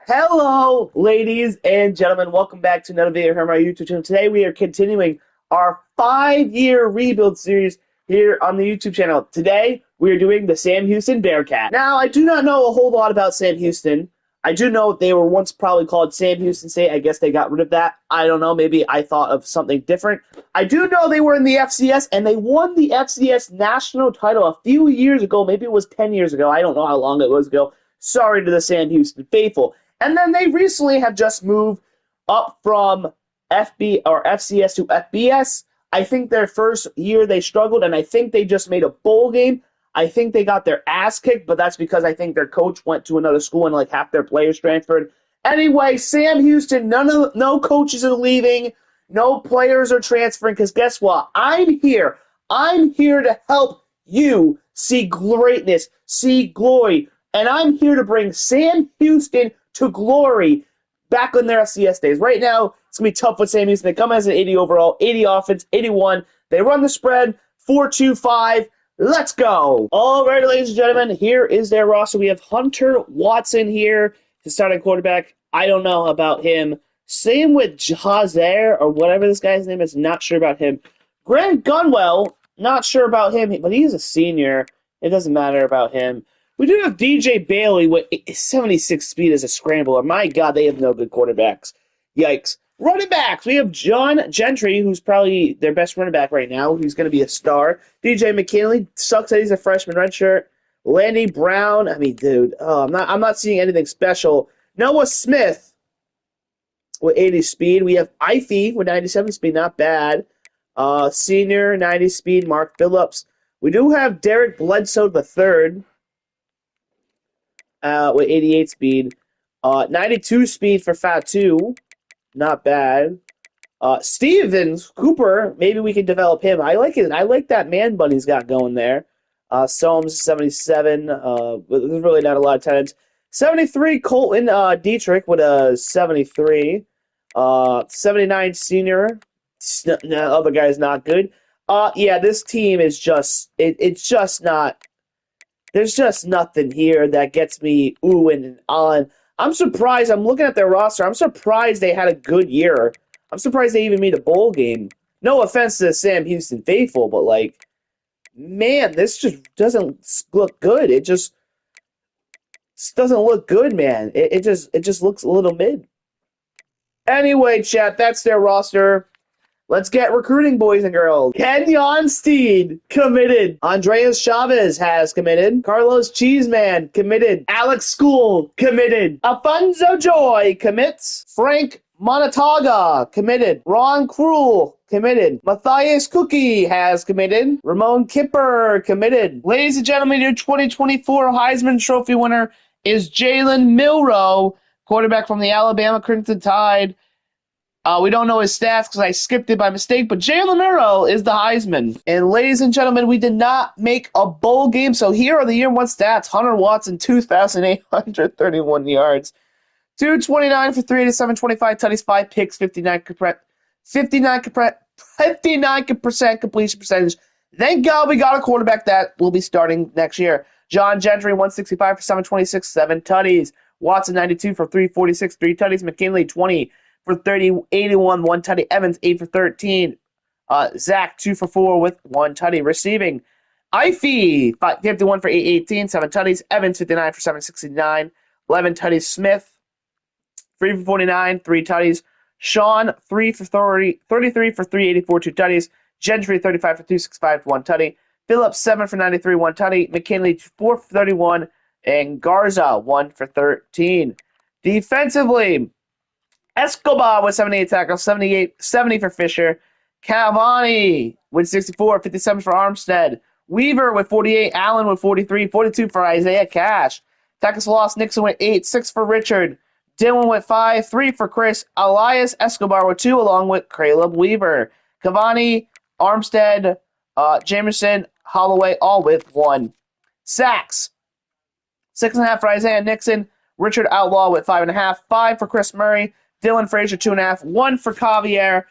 Hello, ladies and gentlemen. Welcome back to another video here on my YouTube channel. Today we are continuing our 5-year rebuild series here on the YouTube channel. Today we are doing the Sam Houston Bearcat. Now, I do not know a whole lot about Sam Houston. I do know they were once probably called Sam Houston State. I guess they got rid of that. I don't know. Maybe I thought of something different. I do know they were in the FCS, and they won the FCS national title a few years ago. Maybe it was 10 years ago. I don't know how long it was ago. Sorry to the Sam Houston faithful. And then they recently have just moved up from FCS to FBS. I think their first year they struggled, and I think they just made a bowl game. I think they got their ass kicked, but that's because I think their coach went to another school and like half their players transferred. Anyway, Sam Houston, no coaches are leaving, no players are transferring, because guess what? I'm here. I'm here to help you see greatness, see glory, and I'm here to bring Sam Houston to glory back on their FCS days. Right now, it's going to be tough with Sam Houston. They come as an 80 overall, 80 offense, 81. They run the spread, 4-2-5. Let's go. All right, ladies and gentlemen, here is their roster. We have Hunter Watson here, the starting quarterback. I don't know about him. Same with Jazair, or whatever this guy's name is. Not sure about him. Grant Gunwell, not sure about him, but he's a senior. It doesn't matter about him. We do have DJ Bailey with 76 speed as a scrambler. My God, they have no good quarterbacks. Yikes. Running backs, we have John Gentry, who's probably their best running back right now. He's going to be a star. DJ McKinley sucks that he's a freshman redshirt. Landy Brown, I mean, dude, I'm not seeing anything special. Noah Smith with 80 speed. We have Ify with 97 speed, not bad. Senior, 90 speed, Mark Phillips. We do have Derek Bledsoe III. With 88 speed. 92 speed for Fatu. Not bad. Stevens Cooper, maybe we can develop him. I like it. I like that man bun he's got going there. Soames 77. There's really not a lot of talent. 73 Colton Dietrich with a 73. 79 senior. The other guy's not good. Yeah, this team is just it's just not. There's just nothing here that gets me oohing and on. I'm surprised. I'm looking at their roster. I'm surprised they had a good year. I'm surprised they even made a bowl game. No offense to Sam Houston faithful, but like, man, this just doesn't look good. It just doesn't look good, man. It just looks a little mid. Anyway, chat, that's their roster. Let's get recruiting, boys and girls. Kenyon Steed, committed. Andreas Chavez has committed. Carlos Cheeseman, committed. Alex School, committed. Alfonso Joy, commits. Frank Monataga, committed. Ron Krul, committed. Matthias Cookie has committed. Ramon Kipper, committed. Ladies and gentlemen, your 2024 Heisman Trophy winner is Jalen Milroe, quarterback from the Alabama Crimson Tide. We don't know his stats because I skipped it by mistake, but Jalen Milroe is the Heisman. And ladies and gentlemen, we did not make a bowl game, so here are the year one stats. Hunter Watson, 2,831 yards. 229 for 387, 25 tutties, 5 picks, 59% completion percentage. Thank God we got a quarterback that will be starting next year. John Gentry, 165 for 726, 7 tutties. Watson, 92 for 346, 3 tutties. McKinley, 20 for 81, 1 tutty. Evans, 8 for 13. Zach, 2 for 4 with 1 tutty. Receiving, Ify, 51 for 818, 7 tutties. Evans, 59 for 769, 11 tutties. Smith, 3 for 49, 3 tutties. Sean, 3 for 33 for 384, 2 tutties. Gentry, 35 for 265, 1 tutty. Phillips, 7 for 93, 1 tutty. McKinley, 4 for 31. And Garza, 1 for 13. Defensively, Escobar with 78 tackles, 70 for Fisher. Cavani with 64, 57 for Armstead. Weaver with 48, Allen with 43, 42 for Isaiah Cash. Tackles lost, Nixon with 8, 6 for Richard. Dillon with 5, 3 for Chris. Elias Escobar with 2, along with Caleb Weaver. Cavani, Armstead, Jamerson, Holloway, all with 1. Sacks, 6.5 for Isaiah Nixon. Richard Outlaw with 5.5, 5 for Chris Murray. Dylan Frazier, 2.5, 1 for Javier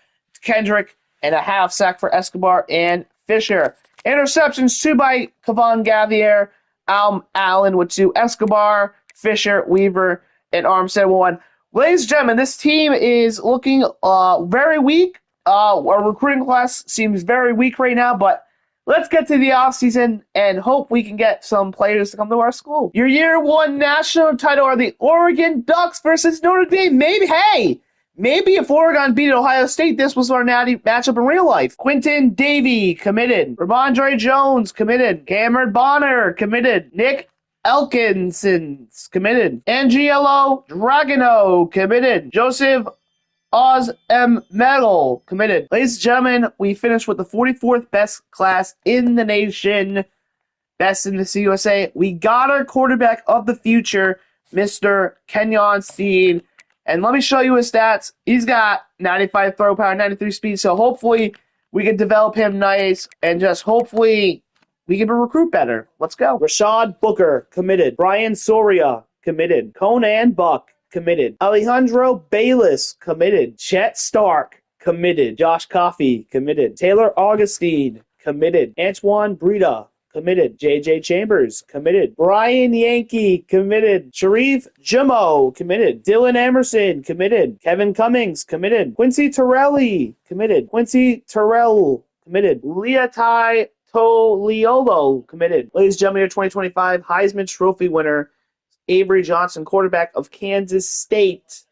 Kendrick, and a half sack for Escobar and Fisher. Interceptions, 2 by Kevon Gavier, Allen with 2, Escobar, Fisher, Weaver, and Armstead 1. Ladies and gentlemen, this team is looking very weak. Our recruiting class seems very weak right now, but let's get to the offseason and hope we can get some players to come to our school. Your year one national title are the Oregon Ducks versus Notre Dame. Maybe if Oregon beat Ohio State, this was our natty matchup in real life. Quinton Davey, committed. Ramondre Jones, committed. Cameron Bonner, committed. Nick Elkinson's committed. Angelo Dragano, committed. Joseph Oz M. Metal, committed. Ladies and gentlemen, we finished with the 44th best class in the nation. Best in the CUSA. We got our quarterback of the future, Mr. Kenyon Steed. And let me show you his stats. He's got 95 throw power, 93 speed. So hopefully we can develop him nice and just hopefully we can recruit better. Let's go. Rashad Booker, committed. Brian Soria, committed. Conan Buck, committed. Alejandro Bayless, committed. Chet Stark, committed. Josh Coffey, committed. Taylor Augustine, committed. Antoine Brita, committed. J.J. Chambers, committed. Brian Yankee, committed. Sharif Jimmo, committed. Dylan Emerson, committed. Kevin Cummings, committed. Quincy Torelli, committed. Quincy Terrell, committed. Leatai Toliolo, committed. Ladies and gentlemen, your 2025 Heisman Trophy winner, Avery Johnson, quarterback of Kansas State.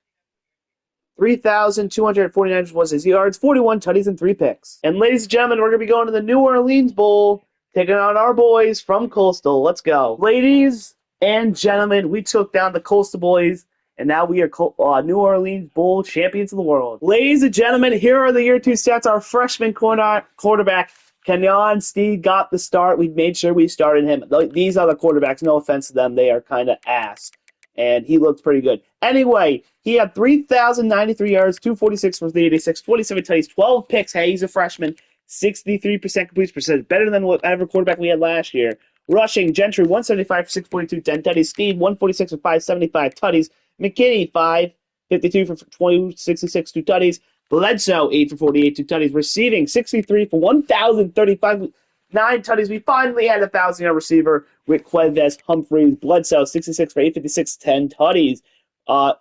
3,249 was his yards, 41 tutties, and 3 picks. And ladies and gentlemen, we're going to be going to the New Orleans Bowl, taking on our boys from Coastal. Let's go. Ladies and gentlemen, we took down the Coastal boys, and now we are New Orleans Bowl champions of the world. Ladies and gentlemen, here are the year 2 stats. Our freshman quarterback, Kenyon Steed, got the start. We made sure we started him. These other quarterbacks, no offense to them, they are kind of ass. And he looked pretty good. Anyway, he had 3,093 yards, 246 from 386, 47 tutties, 12 picks. Hey, he's a freshman. 63% completion percentage, better than whatever quarterback we had last year. Rushing, Gentry, 175 for 642, 10 tutties. Steed, 146 for 575 tutties. McKinney, 552 for 266, 2 tutties. Bledsoe, 8 for 48, 2 tutties. Receiving, 63 for 1,035, 9 tutties. We finally had a 1,000-yard receiver with Queves Humphreys. Bledsoe, 66 for 856, 10 tutties.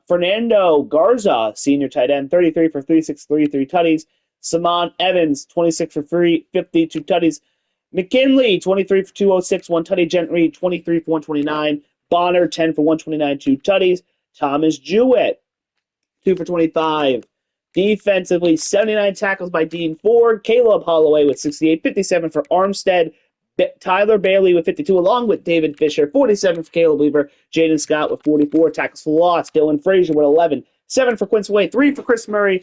Fernando Garza, senior tight end, 33 for 363, 3 tutties. Simon Evans, 26 for 350, 2 tutties. McKinley, 23 for 206, 1 tutty. Gentry, 23 for 129. Bonner, 10 for 129, 2 tutties. Thomas Jewett, 2 for 25. Defensively, 79 tackles by Dean Ford. Caleb Holloway with 68, 57 for Armstead. Tyler Bailey with 52, along with David Fisher. 47 for Caleb Weaver. Jaden Scott with 44 tackles for loss. Dylan Frazier with 11. 7 for Quincy Way. 3 for Chris Murray.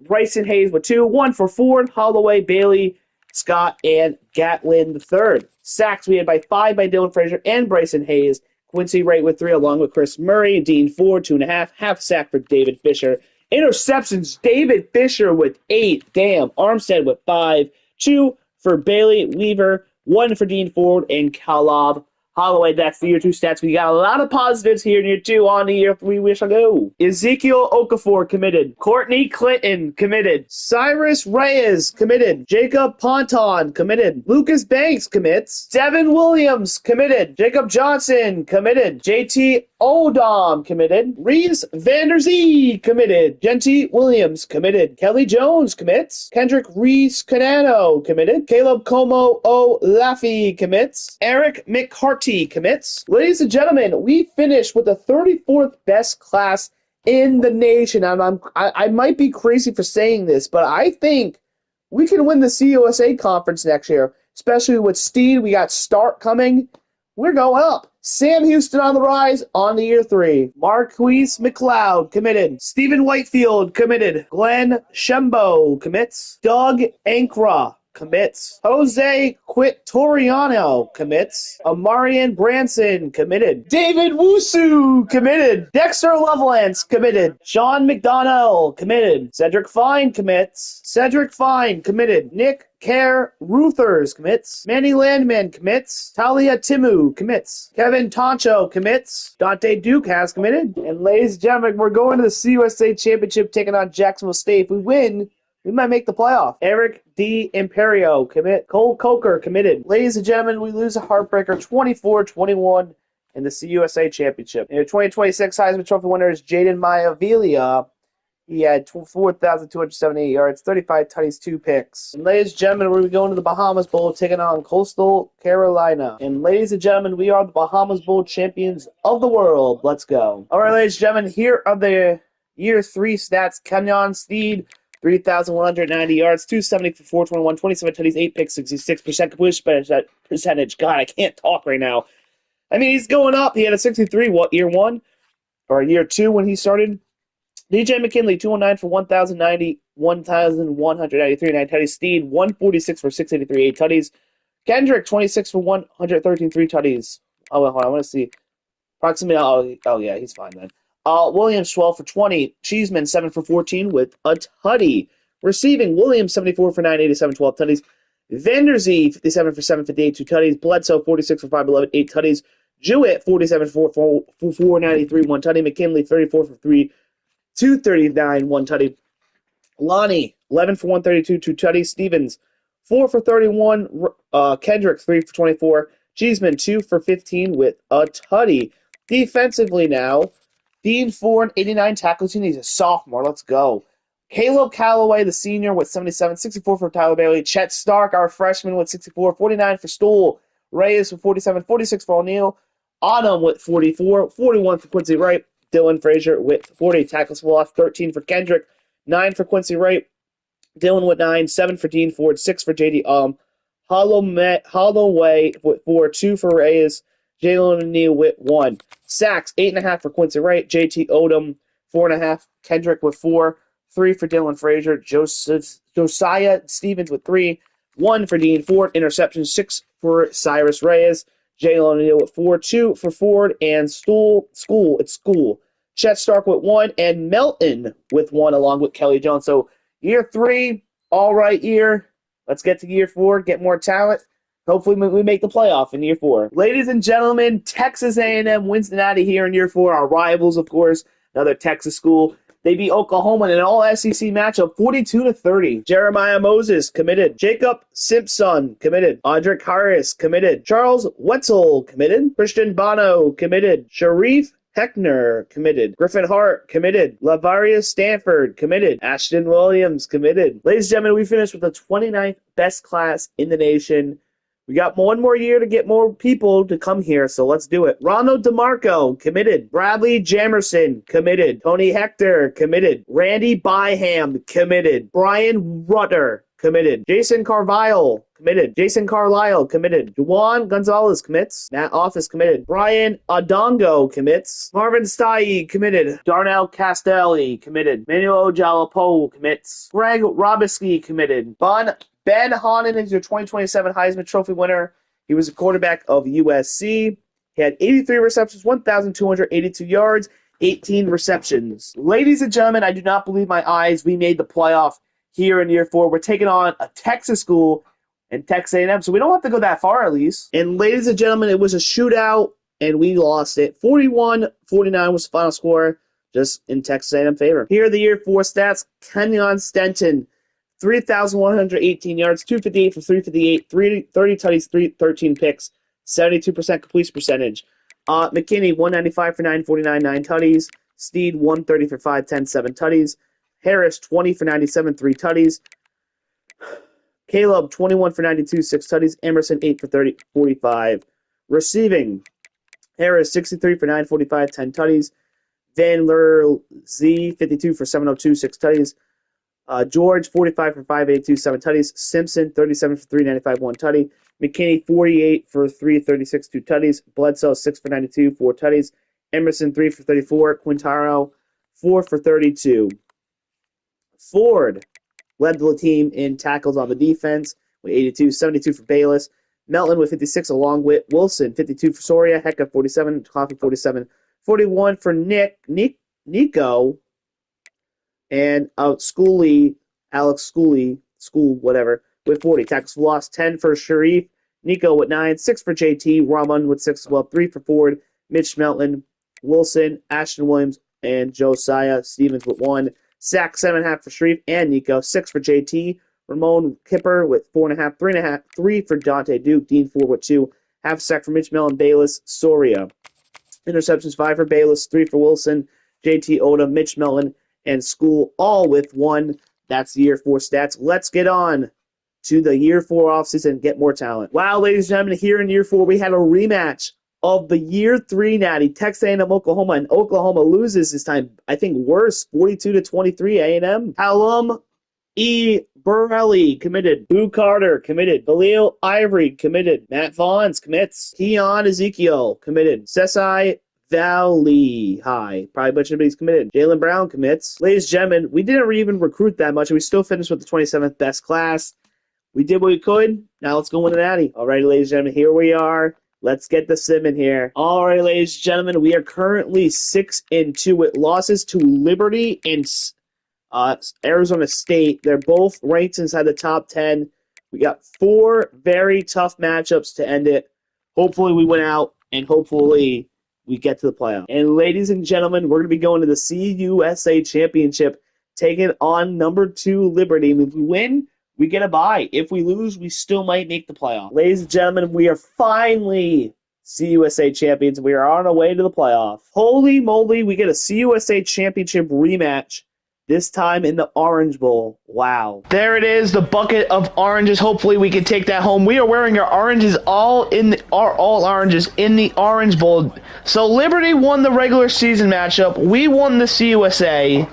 Bryson Hayes with 2. 1 for Ford, Holloway, Bailey, Scott, and Gatlin III. Sacks we had by 5 by Dylan Frazier and Bryson Hayes. Quincy Wright with 3, along with Chris Murray. Dean Ford, 2.5. Half sack for David Fisher. Interceptions, David Fisher with 8. Damn. Armstead with 5. 2 for Bailey Weaver. 1 for Dean Ford and Caleb Holloway. That's the year 2 stats. We got a lot of positives here in year 2. On to year 3, we shall go. Ezekiel Okafor, committed. Courtney Clinton, committed. Cyrus Reyes, committed. Jacob Ponton, committed. Lucas Banks, commits. Devin Williams, committed. Jacob Johnson, committed. JT Odom, committed. Reeves Vanderzee, committed. Genty Williams, committed. Kelly Jones, commits. Kendrick Reese Canano, committed. Caleb Como Olafi, commits. Eric McCarty, commits. Ladies and gentlemen, we finished with the 34th best class in the nation. I might be crazy for saying this, but I think we can win the CUSA conference next year, especially with Steed. We got Stark coming. We're going up. Sam Houston on the rise on to year 3. Marquise McLeod, committed. Stephen Whitefield, committed. Glenn Shembo, commits. Doug Ankra, commits. Jose Quitoriano, commits. Amarian Branson, committed. David Wusu, committed. Dexter Lovelace, committed. Sean McDonnell, committed. Cedric Fine, commits. Cedric Fine, committed. Nick Kerr Ruthers, commits. Manny Landman, commits. Talia Timu, commits. Kevin Toncho, commits. Dante Duke has committed. And ladies and gentlemen, we're going to the CUSA Championship, taking on Jacksonville State. If we win, we might make the playoff. Eric D. Imperio, commit. Cole Coker, committed. Ladies and gentlemen, we lose a heartbreaker, 24-21. in the CUSA Championship. In the 2026 Heisman Trophy winner is Jaden Maivia. He had 4,278 yards, 35 tutties, 2 picks. And ladies and gentlemen, we're going to the Bahamas Bowl, taking on Coastal Carolina. And ladies and gentlemen, we are the Bahamas Bowl champions of the world. Let's go. All right, ladies and gentlemen, here are the Year 3 stats. Kenyon Steed, 3,190 yards, 270 for 421, 27 tutties, 8 picks, 66% completion percentage. God, I can't talk right now. I mean, he's going up. He had a 63, year 1? Or year 2 when he started? DJ McKinley, 209 for 1,090, 1,193, 9 tutties. Steed, 146 for 683, 8 tutties. Kendrick, 26 for 113, 3 tutties. Oh, well, hold on, I want to see. Approximately, oh, yeah, he's fine then. Williams, 12 for 20. Cheeseman, 7 for 14 with a tutty. Receiving, Williams, 74 for 987, 12 tutties. Vanderzee, 57 for 758, 2 tutties. Bledsoe, 46 for 511, 8 tutties. Jewett, 47 for 493, 1 tutty. McKinley, 34 for 239, 1 tutty. Lonnie, 11 for 132, 2 tutties. Stevens, 4 for 31. Kendrick, 3 for 24. Cheeseman, 2 for 15 with a tutty. Defensively now, Dean Ford, 89 tackles. He's a sophomore. Let's go. Caleb Calloway, the senior, with 77, 64 for Tyler Bailey. Chet Stark, our freshman, with 64, 49 for Stool. Reyes with 47, 46 for O'Neal. Autumn with 44, 41 for Quincy Wright. Dylan Frazier with 40 tackles for loss, 13 for Kendrick, 9 for Quincy Wright. Dylan with 9, 7 for Dean Ford, 6 for JD Holloway with 4, 2 for Reyes. Jalen O'Neal with 1. Sacks, 8.5 for Quincy Wright. JT Odom, 4.5. Kendrick with 4. 3 for Dylan Frazier. Josiah Stevens with 3. 1 for Dean Ford. Interception, 6 for Cyrus Reyes. Jalen O'Neal with 4. 2 for Ford. And School. Chet Stark with 1. And Melton with 1 along with Kelly Jones. So year 3, all right year. Let's get to year 4, get more talent. Hopefully we make the playoff in year 4. Ladies and gentlemen, Texas A&M Cincinnati here in year 4. Our rivals, of course, another Texas school. They beat Oklahoma in an all-SEC matchup, 42-30. Jeremiah Moses, committed. Jacob Simpson, committed. Audric Harris, committed. Charles Wetzel, committed. Christian Bono, committed. Sharif Heckner, committed. Griffin Hart, committed. Lavarius Stanford, committed. Ashton Williams, committed. Ladies and gentlemen, we finished with the 29th best class in the nation. We got 1 more year to get more people to come here, so let's do it. Ronald DeMarco, committed. Bradley Jamerson, committed. Tony Hector, committed. Randy Byham, committed. Brian Rutter, committed. Jason Carlisle, committed. Jason Carlisle, committed. Juan Gonzalez commits. Matt Office, committed. Brian Adongo commits. Marvin Stye, committed. Darnell Castelli, committed. Manuel Jalapo commits. Greg Robisky, committed. Ben Honan is your 2027 Heisman Trophy winner. He was a quarterback of USC. He had 83 receptions, 1,282 yards, 18 receptions. Ladies and gentlemen, I do not believe my eyes. We made the playoff here in year 4. We're taking on a Texas school and Texas A&M, so we don't have to go that far at least. And ladies and gentlemen, it was a shootout, and we lost it. 41-49 was the final score, just in Texas A&M favor. Here are the year 4 stats. Kenyon Stenton, 3,118 yards, 258 for 358, 30 tutties, 13 picks, 72% completion percentage. McKinney, 195 for 949, 9 tutties. Steed, 130 for 510, 7 tutties. Harris, 20 for 97, 3 tutties. Caleb, 21 for 92, 6 tutties. Emerson, 8 for 30, 45. Receiving, Harris, 63 for 945, 10 tutties. Van Ler Z, 52 for 702, 6 tutties. George, 45 for 582, 7 tutties. Simpson, 37 for 395, 1 tutty. McKinney, 48 for 336, 2 tutties. Bledsoe, 6 for 92, 4 tutties. Emerson, 3 for 34. Quintaro, 4 for 32. Ford led the team in tackles on the defense with 82, 72 for Bayless. Melton with 56 along with Wilson, 52 for Soria. Hecka, 47. Coffee, 47. 41 for Nico. And Alex Schooley, with 40. Tackles for loss, 10 for Sharif. Nico with 9. 6 for JT. Rahman with 6 as well. 3 for Ford. Mitch Melton. Wilson. Ashton Williams. And Josiah Stevens with 1. Sack, 7.5 for Sharif and Nico. 6 for JT. Ramon Kipper with 4.5. 3.5. 3 for Dante Duke. Dean Ford with 2. Half sack for Mitch Melton. Bayless. Soria. interceptions, 5 for Bayless, 3 for Wilson, JT Odom, Mitch Melton, and School, all with 1. That's the year 4 stats. Let's get on to the year 4 offseason and get more talent. Wow, ladies and gentlemen, here in year 4, we had a rematch of the year 3 natty, Texas A&M Oklahoma, and Oklahoma loses this time, I think worse, 42-23 A&M. Halum E. Burrelli committed. Boo Carter committed. Balil Ivory committed. Matt Vaughns commits. Keon Ezekiel committed. Sesai Valley High, probably butchered, but he's committed. Jalen Brown commits. Ladies and gentlemen, we didn't even recruit that much, and we still finished with the 27th best class. We did what we could. Now let's go win the natty. All right, ladies and gentlemen, here we are. Let's get the sim in here. All right, ladies and gentlemen, we are currently 6-2 with losses to Liberty and Arizona State. They're both ranked inside the top 10. We got 4 very tough matchups to end it. Hopefully we win out, and hopefully we get to the playoff. And ladies and gentlemen, we're going to be going to the CUSA Championship, taking on number 2 Liberty. And if we win, we get a bye. If we lose, we still might make the playoff. Ladies and gentlemen, we are finally CUSA champions. We are on our way to the playoff. Holy moly, we get a CUSA Championship rematch. This time in the Orange Bowl. Wow. There it is, the bucket of oranges. Hopefully we can take that home. We are wearing our oranges all oranges in the Orange Bowl. So Liberty won the regular season matchup. We won the CUSA.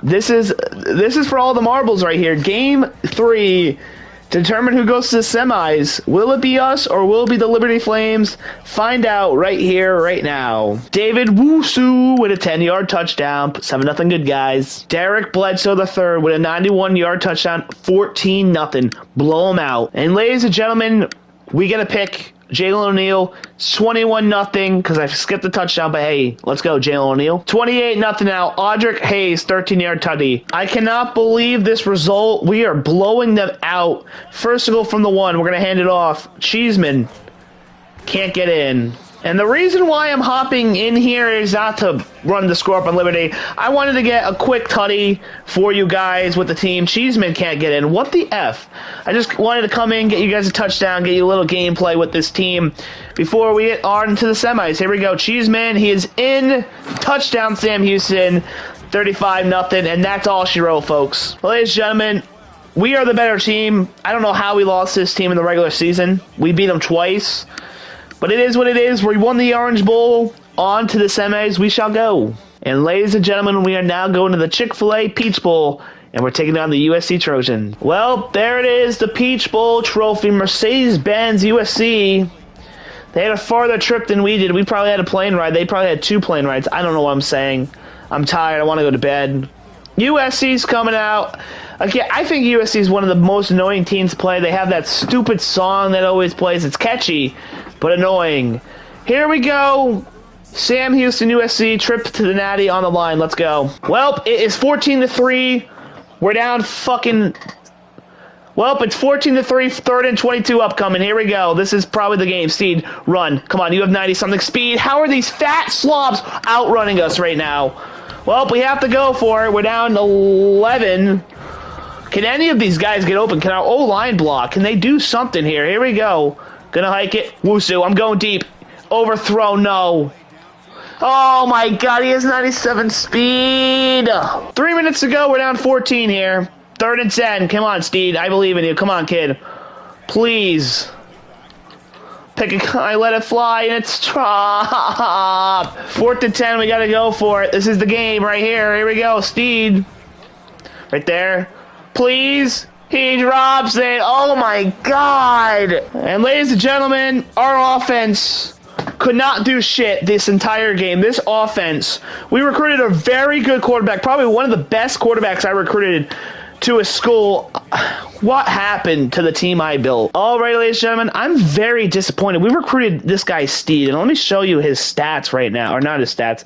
This is for all the marbles right here. Game 3. Determine who goes to the semis. Will it be us or will it be the Liberty Flames? Find out right here, right now. David Wusu with a 10-yard touchdown. 7-0 good guys. Derek Bledsoe III with a 91-yard touchdown. 14-0. Blow them out. And ladies and gentlemen, we get a pick. Jalen O'Neal, 21-0, because I skipped the touchdown, but hey, let's go, Jalen O'Neal. 28-0 now. Audric Hayes, 13-yard tutty. I cannot believe this result. We are blowing them out. First goal from the 1. We're going to hand it off. Cheeseman can't get in. And the reason why I'm hopping in here is not to run the score up on Liberty. I wanted to get a quick tutty for you guys with the team. Cheeseman can't get in. What the F? I just wanted to come in, get you guys a touchdown, get you a little gameplay with this team before we get on to the semis. Here we go. Cheeseman, he is in. Touchdown, Sam Houston. 35-0, and that's all she wrote, folks. Ladies and gentlemen, we are the better team. I don't know how we lost this team in the regular season. We beat them twice. But it is what it is. We won the Orange Bowl. On to the semis we shall go. And ladies and gentlemen, we are now going to the Chick-fil-A Peach Bowl, and we're taking on the USC Trojans. Well, there it is, the Peach Bowl trophy. Mercedes-Benz USC. They had a farther trip than we did. We probably had a plane ride. They probably had 2 plane rides. I don't know what I'm saying. I'm tired. I want to go to bed. USC's coming out. Okay, I think USC is one of the most annoying teams to play. They have that stupid song that always plays. It's catchy, but annoying. Here we go. Sam Houston, USC, trip to the Natty on the line. Let's go. Well, it is 14-3. We're down fucking... Well, it's 14-3, 3rd and 22 upcoming. Here we go. This is probably the game. Steed, run. Come on, you have 90-something speed. How are these fat slobs outrunning us right now? Well, we have to go for it. We're down 11. Can any of these guys get open? Can our O-line block? Can they do something here? Here we go. Gonna hike it. Wusu, I'm going deep. Overthrow, no. Oh my god, he has 97 speed. 3 minutes to go, we're down 14 here. 3rd and 10. Come on, Steed. I believe in you. Come on, kid. Please. Pick a guy, let it fly, and it's drop. 4th and 10, we gotta go for it. This is the game right here. Here we go, Steed. Right there. Please. He drops it. Oh my god. And ladies and gentlemen, our offense could not do shit this entire game. This offense, we recruited a very good quarterback, probably one of the best quarterbacks I recruited to a school. What happened to the team I built? All right, ladies and gentlemen, I'm very disappointed. We recruited this guy, Steed, and let me show you his stats right now. Or not his stats.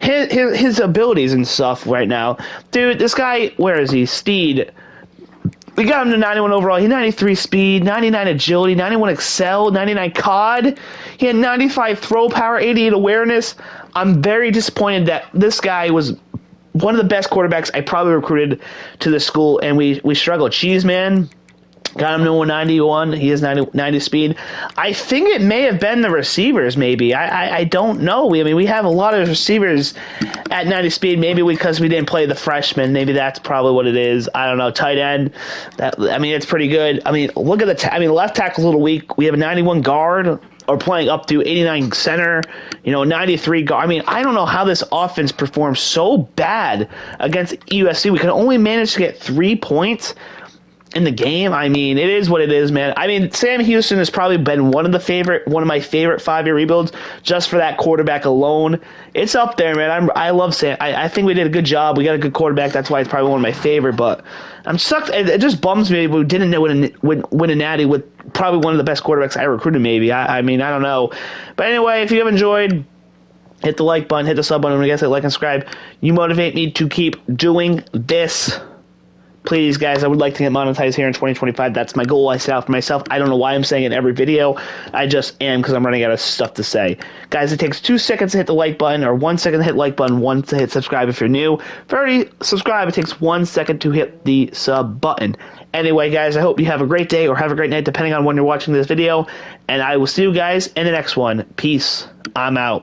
His abilities and stuff right now. Dude, this guy, where is he? Steed. We got him to 91 overall. He had 93 speed, 99 agility, 91 excel, 99 COD. He had 95 throw power, 88 awareness. I'm very disappointed that this guy was one of the best quarterbacks I probably recruited to the school, and we struggled. Cheeseman, Got him to 191. He has 90 speed. I think it may have been the receivers, maybe. I don't know. I mean, we have a lot of receivers at 90 speed. Maybe because we didn't play the freshman. Maybe that's probably what it is. I don't know. Tight end. It's pretty good. I mean, look at the left tackle's a little weak. We have a 91 guard. Or playing up to 89 center, 93 guard. I mean, I don't know how this offense performs so bad against USC. We can only manage to get 3 points in the game. I mean, it is what it is, man. I mean, Sam Houston has probably been one of my favorite 5-year rebuilds just for that quarterback alone. It's up there, man. I love Sam. I think we did a good job. We got a good quarterback. That's why it's probably one of my favorite. But I'm sucked. It just bums me. We didn't win a natty with probably one of the best quarterbacks I recruited. Maybe. I mean, I don't know. But anyway, if you have enjoyed, hit the like button, hit the sub button. When you guys hit like and subscribe, you motivate me to keep doing this. Please, guys, I would like to get monetized here in 2025. That's my goal I set out for myself. I don't know why I'm saying it in every video. I just am because I'm running out of stuff to say. Guys, it takes 2 seconds to hit the like button, or 1 second to hit like button, 1 to hit subscribe if you're new. If you already subscribe, it takes 1 second to hit the sub button. Anyway, guys, I hope you have a great day or have a great night, depending on when you're watching this video. And I will see you guys in the next one. Peace. I'm out.